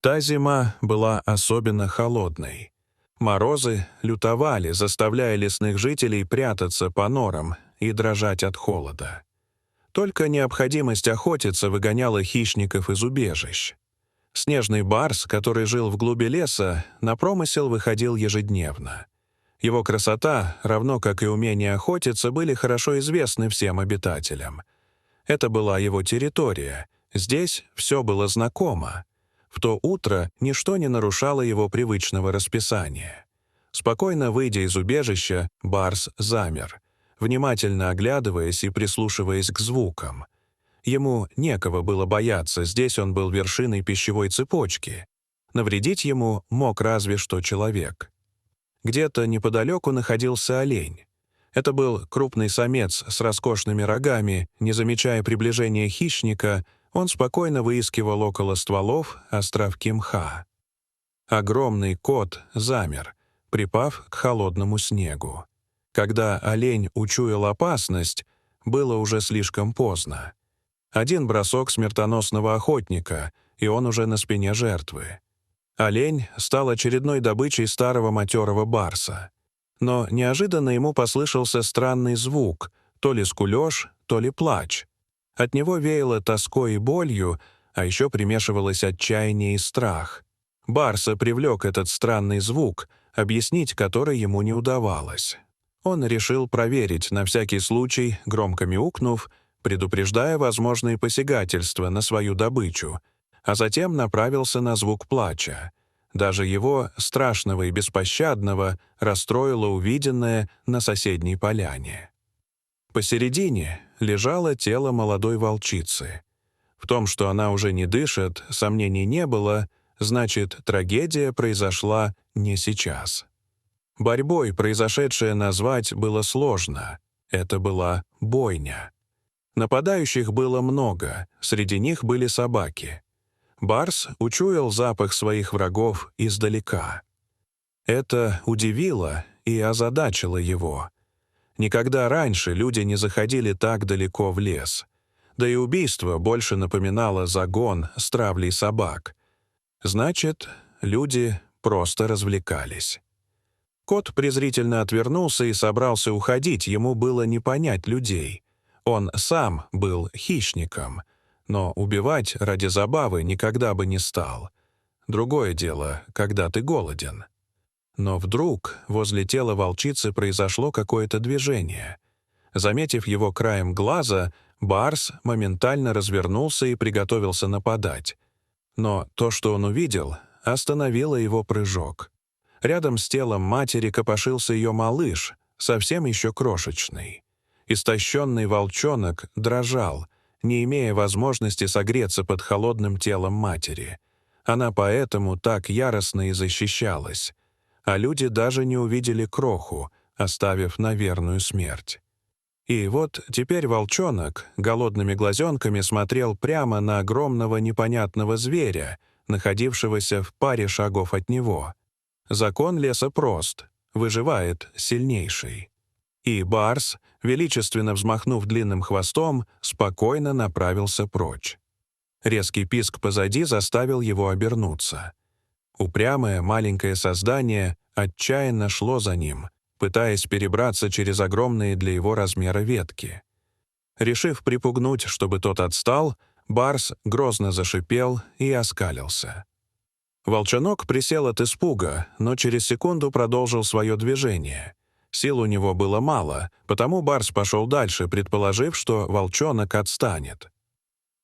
Та зима была особенно холодной. Морозы лютовали, заставляя лесных жителей прятаться по норам и дрожать от холода. Только необходимость охотиться выгоняла хищников из убежищ. Снежный барс, который жил в глуби леса, на промысел выходил ежедневно. Его красота, равно как и умение охотиться, были хорошо известны всем обитателям. Это была его территория, здесь все было знакомо. В то утро ничто не нарушало его привычного расписания. Спокойно выйдя из убежища, барс замер, внимательно оглядываясь и прислушиваясь к звукам. Ему некого было бояться, здесь он был вершиной пищевой цепочки. Навредить ему мог разве что человек. Где-то неподалеку находился олень. Это был крупный самец с роскошными рогами. Не замечая приближения хищника, он спокойно выискивал около стволов островки мха. Огромный кот замер, припав к холодному снегу. Когда олень учуял опасность, было уже слишком поздно. Один бросок смертоносного охотника, и он уже на спине жертвы. Олень стал очередной добычей старого матерого барса. Но неожиданно ему послышался странный звук, то ли скулёж, то ли плач. От него веяло тоской и болью, а еще примешивалось отчаяние и страх. Барса привлек этот странный звук, объяснить который ему не удавалось. Он решил проверить на всякий случай, громко мяукнув, предупреждая возможные посягательства на свою добычу, а затем направился на звук плача. Даже его, страшного и беспощадного, расстроило увиденное на соседней поляне. Посередине лежало тело молодой волчицы. В том, что она уже не дышит, сомнений не было, значит, трагедия произошла не сейчас. Борьбой произошедшее назвать было сложно. Это была бойня. Нападающих было много, среди них были собаки. Барс учуял запах своих врагов издалека. Это удивило и озадачило его. Никогда раньше люди не заходили так далеко в лес. Да и убийство больше напоминало загон с травлей собак. Значит, люди просто развлекались. Кот презрительно отвернулся и собрался уходить, ему было не понять людей. Он сам был хищником, но убивать ради забавы никогда бы не стал. Другое дело, когда ты голоден. Но вдруг возле тела волчицы произошло какое-то движение. Заметив его краем глаза, барс моментально развернулся и приготовился нападать. Но то, что он увидел, остановило его прыжок. Рядом с телом матери копошился ее малыш, совсем еще крошечный. Истощенный волчонок дрожал, не имея возможности согреться под холодным телом матери. Она поэтому так яростно и защищалась. А люди даже не увидели кроху, оставив на верную смерть. И вот теперь волчонок голодными глазенками смотрел прямо на огромного непонятного зверя, находившегося в паре шагов от него. Закон леса прост — выживает сильнейший. И барс, величественно взмахнув длинным хвостом, спокойно направился прочь. Резкий писк позади заставил его обернуться. Упрямое маленькое создание отчаянно шло за ним, пытаясь перебраться через огромные для его размера ветки. Решив припугнуть, чтобы тот отстал, барс грозно зашипел и оскалился. Волчонок присел от испуга, но через секунду продолжил свое движение. Сил у него было мало, потому барс пошел дальше, предположив, что волчонок отстанет.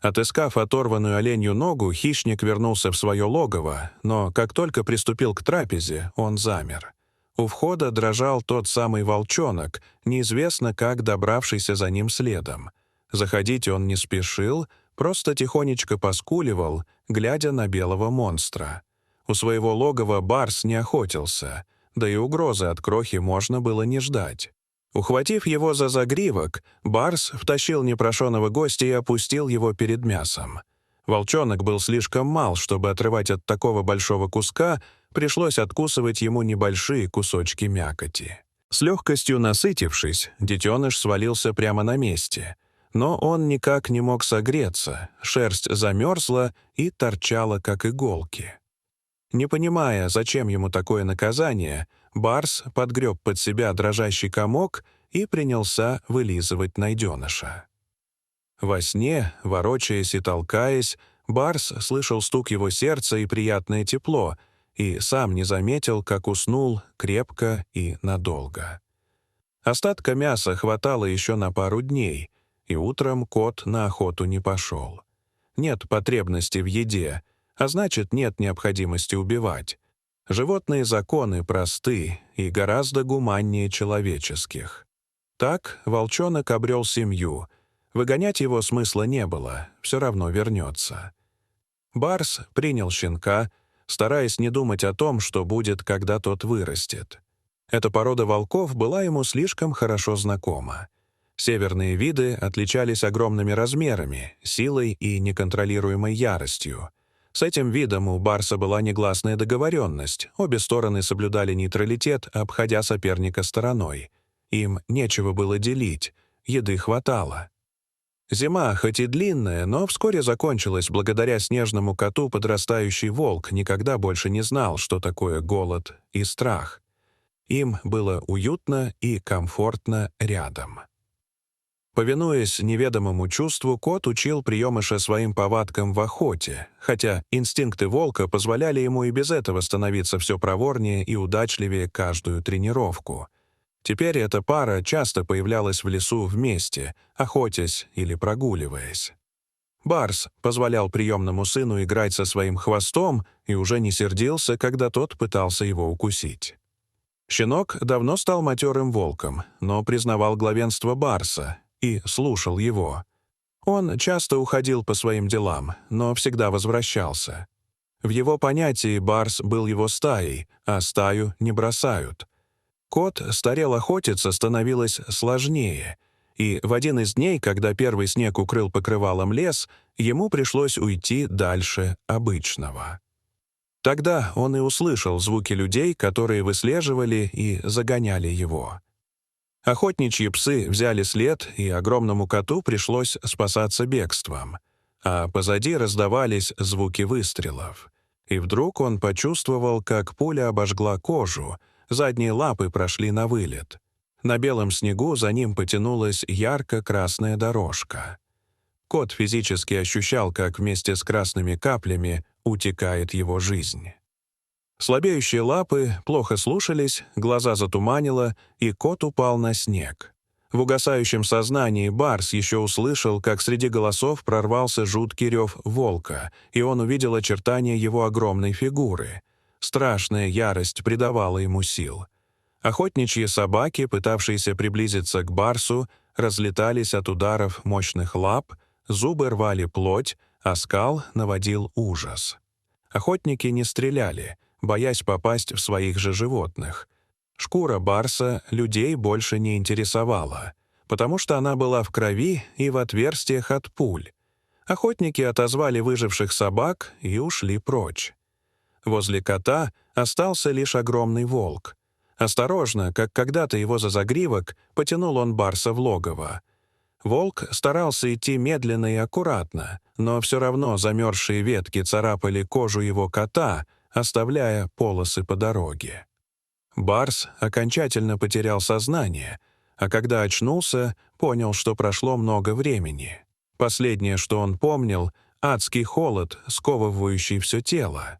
Отыскав оторванную оленью ногу, хищник вернулся в свое логово, но как только приступил к трапезе, он замер. У входа дрожал тот самый волчонок, неизвестно как добравшийся за ним следом. Заходить он не спешил, просто тихонечко поскуливал, глядя на белого монстра. У своего логова барс не охотился, да и угрозы от крохи можно было не ждать. Ухватив его за загривок, барс втащил непрошеного гостя и опустил его перед мясом. Волчонок был слишком мал, чтобы отрывать от такого большого куска, пришлось откусывать ему небольшие кусочки мякоти. С легкостью насытившись, детеныш свалился прямо на месте. Но он никак не мог согреться, шерсть замерзла и торчала, как иголки. Не понимая, зачем ему такое наказание, барс подгреб под себя дрожащий комок и принялся вылизывать найденыша. Во сне, ворочаясь и толкаясь, барс слышал стук его сердца и приятное тепло, и сам не заметил, как уснул крепко и надолго. Остатка мяса хватало еще на пару дней, и утром кот на охоту не пошел. Нет потребности в еде, а значит, нет необходимости убивать. Животные законы просты и гораздо гуманнее человеческих. Так волчонок обрел семью. Выгонять его смысла не было, все равно вернется. Барс принял щенка, стараясь не думать о том, что будет, когда тот вырастет. Эта порода волков была ему слишком хорошо знакома. Северные виды отличались огромными размерами, силой и неконтролируемой яростью. С этим видом у барса была негласная договоренность, обе стороны соблюдали нейтралитет, обходя соперника стороной. Им нечего было делить, еды хватало. Зима, хоть и длинная, но вскоре закончилась благодаря снежному коту. Подрастающий волк никогда больше не знал, что такое голод и страх. Им было уютно и комфортно рядом. Повинуясь неведомому чувству, кот учил приемыша своим повадкам в охоте, хотя инстинкты волка позволяли ему и без этого становиться все проворнее и удачливее каждую тренировку. Теперь эта пара часто появлялась в лесу вместе, охотясь или прогуливаясь. Барс позволял приемному сыну играть со своим хвостом и уже не сердился, когда тот пытался его укусить. Щенок давно стал матерым волком, но признавал главенство барса и слушал его. Он часто уходил по своим делам, но всегда возвращался. В его понятии барс был его стаей, а стаю не бросают. Кот старел, охотиться становилось сложнее, и в один из дней, когда первый снег укрыл покрывалом лес, ему пришлось уйти дальше обычного. Тогда он и услышал звуки людей, которые выслеживали и загоняли его. Охотничьи псы взяли след, и огромному коту пришлось спасаться бегством. А позади раздавались звуки выстрелов. И вдруг он почувствовал, как пуля обожгла кожу, задние лапы прошли на вылет. На белом снегу за ним потянулась ярко-красная дорожка. Кот физически ощущал, как вместе с красными каплями утекает его жизнь. Слабеющие лапы плохо слушались, глаза затуманило, и кот упал на снег. В угасающем сознании барс еще услышал, как среди голосов прорвался жуткий рев волка, и он увидел очертания его огромной фигуры. Страшная ярость придавала ему сил. Охотничьи собаки, пытавшиеся приблизиться к барсу, разлетались от ударов мощных лап, зубы рвали плоть, а скал наводил ужас. Охотники не стреляли, боясь попасть в своих же животных. Шкура барса людей больше не интересовала, потому что она была в крови и в отверстиях от пуль. Охотники отозвали выживших собак и ушли прочь. Возле кота остался лишь огромный волк. Осторожно, как когда-то его за загривок, потянул он барса в логово. Волк старался идти медленно и аккуратно, но все равно замерзшие ветки царапали кожу его кота, оставляя полосы по дороге. Барс окончательно потерял сознание, а когда очнулся, понял, что прошло много времени. Последнее, что он помнил — адский холод, сковывающий все тело.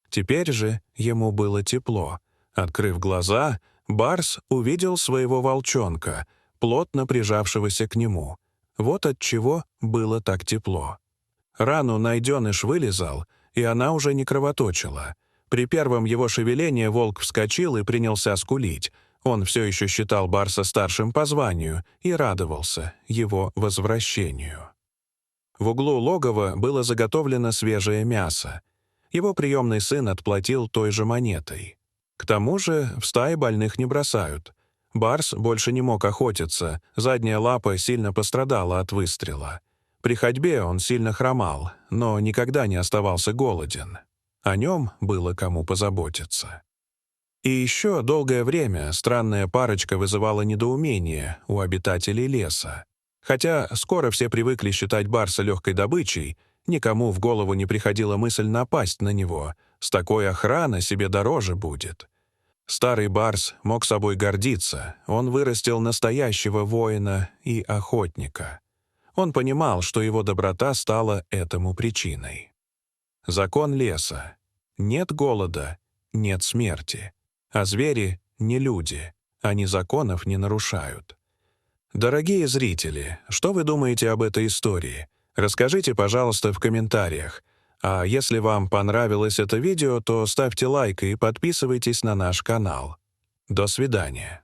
Теперь же ему было тепло. Открыв глаза, барс увидел своего волчонка, плотно прижавшегося к нему. Вот отчего было так тепло. Рану найденыш вылизал, и она уже не кровоточила. При первом его шевелении волк вскочил и принялся скулить. Он все еще считал барса старшим по званию и радовался его возвращению. В углу логова было заготовлено свежее мясо. Его приемный сын отплатил той же монетой. К тому же в стае больных не бросают. Барс больше не мог охотиться, задняя лапа сильно пострадала от выстрела. При ходьбе он сильно хромал, но никогда не оставался голоден. О нем было кому позаботиться. И еще долгое время странная парочка вызывала недоумение у обитателей леса. Хотя скоро все привыкли считать барса легкой добычей, никому в голову не приходила мысль напасть на него. С такой охраной себе дороже будет. Старый барс мог собой гордиться. Он вырастил настоящего воина и охотника. Он понимал, что его доброта стала этому причиной. Закон леса. Нет голода, нет смерти. А звери — не люди. Они законов не нарушают. Дорогие зрители, что вы думаете об этой истории? Расскажите, пожалуйста, в комментариях. А если вам понравилось это видео, то ставьте лайк и подписывайтесь на наш канал. До свидания.